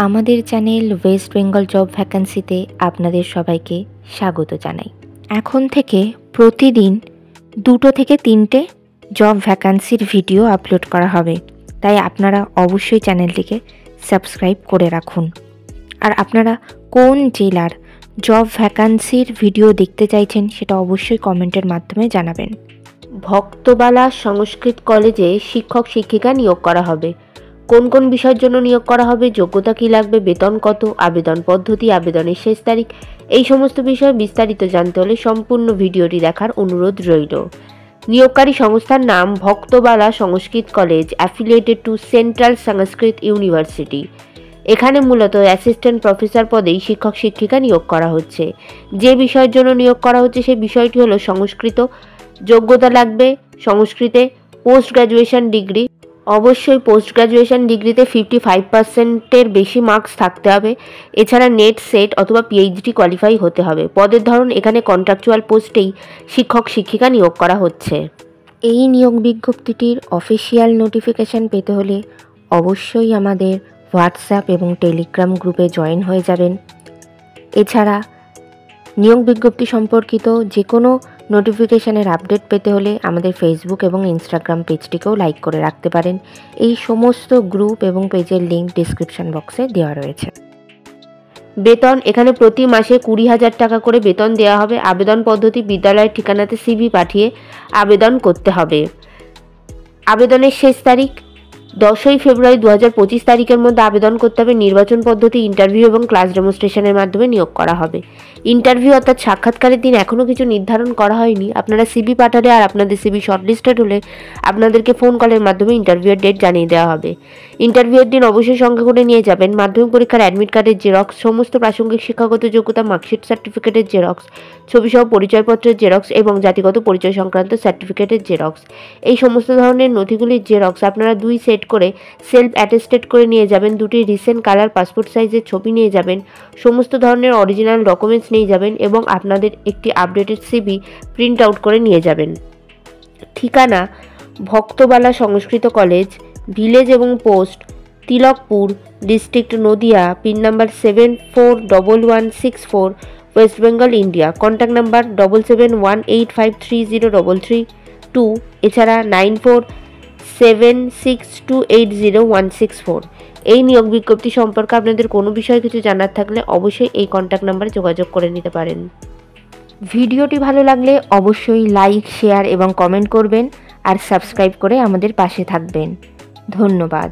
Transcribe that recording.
আমাদের channel West Bengal job ভ্যাকান্সিতে আপনাদের সবাইকে স্বাগত জানাই। এখন থেকে প্রতিদিন 2 থেকে 3টে জব ভ্যাকান্সির ভিডিও আপলোড করা হবে, তাই আপনারা অবশ্যই চ্যানেলটিকে সাবস্ক্রাইব করে রাখুন। আর আপনারা কোন জেলার জব ভ্যাকান্সির ভিডিও দেখতে চাইছেন সেটা অবশ্যই কমেন্টের মাধ্যমে জানাবেন। ভক্তবালা সংস্কৃত কলেজে শিক্ষক শিক্ষিকা নিয়োগ করা হবে। কোন কোন বিষয়ের জন্য নিয়োগ করা হবে, যোগ্যতা কী লাগবে, বেতন কত, আবেদন পদ্ধতি, আবেদনের শেষ তারিখ, এই সমস্ত বিষয়ে বিস্তারিত জানতে হলে সম্পূর্ণ ভিডিওটি দেখার অনুরোধ রইল। নিয়োগকারী সংস্থার নাম Bhaktabala Sanskrit college, affiliated to central Sanskrit university. এখানে মূলত অ্যাসিস্ট্যান্ট প্রফেসর পদেই শিক্ষক শিক্ষিকা নিয়োগ করা হচ্ছে। যে বিষয়ের জন্য নিয়োগ করা হচ্ছে সেই বিষয়টি হলো সংস্কৃত। যোগ্যতা লাগবে সংস্কৃতে পোস্ট গ্র্যাজুয়েশন ডিগ্রি। অবশ্যই পোস্ট গ্র্যাজুয়েশন ডিগ্রিতে 55%-এর বেশি মার্কস থাকতে হবে। এছাড়া নেট, সেট অথবা পিএইচডি কোয়ালিফাই হতে হবে। পদের ধরন এখানে কন্ট্রাকচুয়াল পোস্টেই শিক্ষক শিক্ষিকা নিয়োগ করা হচ্ছে। এই নিয়োগ বিজ্ঞপ্তিটির অফিসিয়াল নোটিফিকেশান পেতে হলে অবশ্যই আমাদের হোয়াটসঅ্যাপ এবং টেলিগ্রাম গ্রুপে জয়েন হয়ে যাবেন। এছাড়া নিয়োগ বিজ্ঞপ্তি সম্পর্কিত যে কোনো নোটিফিকেশানের আপডেট পেতে হলে আমাদের ফেসবুক এবং ইনস্টাগ্রাম পেজটিকেও লাইক করে রাখতে পারেন। এই সমস্ত গ্রুপ এবং পেজের লিঙ্ক ডিসক্রিপশন বক্সে দেওয়া রয়েছে। বেতন এখানে প্রতি মাসে 20,000 টাকা করে বেতন দেওয়া হবে। আবেদন পদ্ধতি বিদ্যালয়ের ঠিকানাতে সিভি পাঠিয়ে আবেদন করতে হবে। আবেদনের শেষ তারিখ 10ই ফেব্রুয়ারি 2025 তারিখের মধ্যে আবেদন করতে হবে। নির্বাচন পদ্ধতি ইন্টারভিউ এবং ক্লাস ডেমনস্ট্রেশনের মাধ্যমে নিয়োগ করা হবে। ইন্টারভিউ অর্থাৎ সাক্ষাৎকারের দিন এখনও কিছু নির্ধারণ করা হয়নি। আপনারা সিভি পাঠালে আর আপনাদের সিভি শর্টলিস্টেড হলে আপনাদেরকে ফোন কলের মাধ্যমে ইন্টারভিউয়ের ডেট জানিয়ে দেওয়া হবে। ইন্টারভিউয়ের দিন অবশ্যই সঙ্গে করে নিয়ে যাবেন মাধ্যমিক পরীক্ষার অ্যাডমিট কার্ডের জেরক্স, সমস্ত প্রাসঙ্গিক শিক্ষাগত যোগ্যতা মার্কশিট সার্টিফিকেটের জেরক্স, ছবিসহ পরিচয়পত্রের জেরক্স এবং জাতিগত পরিচয় সংক্রান্ত সার্টিফিকেটের জেরক্স। এই সমস্ত ধরনের নথিগুলির জেরক্স আপনারা 2 সেট করে সেলফ অ্যাটেস্টেড করে নিয়ে যাবেন। 2টি রিসেন্ট কালার পাসপোর্ট সাইজের ছবি নিয়ে যাবেন। সমস্ত ধরনের অরিজিনাল ডকুমেন্টস নিয়ে যাবেন এবং আপনাদের একটি আপডেটেড সিভি প্রিন্ট আউট করে নিয়ে যাবেন। ঠিকানা ভক্তবালা সংস্কৃত কলেজ, ভিলেজ এবং post Tilakpur, district Nadia, pin number 741164, West Bengal India. Contact number 7718530332। এছাড়া 9476280164। এই নিয়োগ বিজ্ঞপ্তি সম্পর্কে আপনাদের কোনো বিষয়ে কিছু জানার থাকলে অবশ্যই এই কন্ট্যাক্ট নাম্বারে যোগাযোগ করে নিতে পারেন। ভিডিওটি ভালো লাগলে অবশ্যই লাইক, শেয়ার এবং কমেন্ট করবেন আর সাবস্ক্রাইব করে আমাদের পাশে থাকবেন। ধন্যবাদ।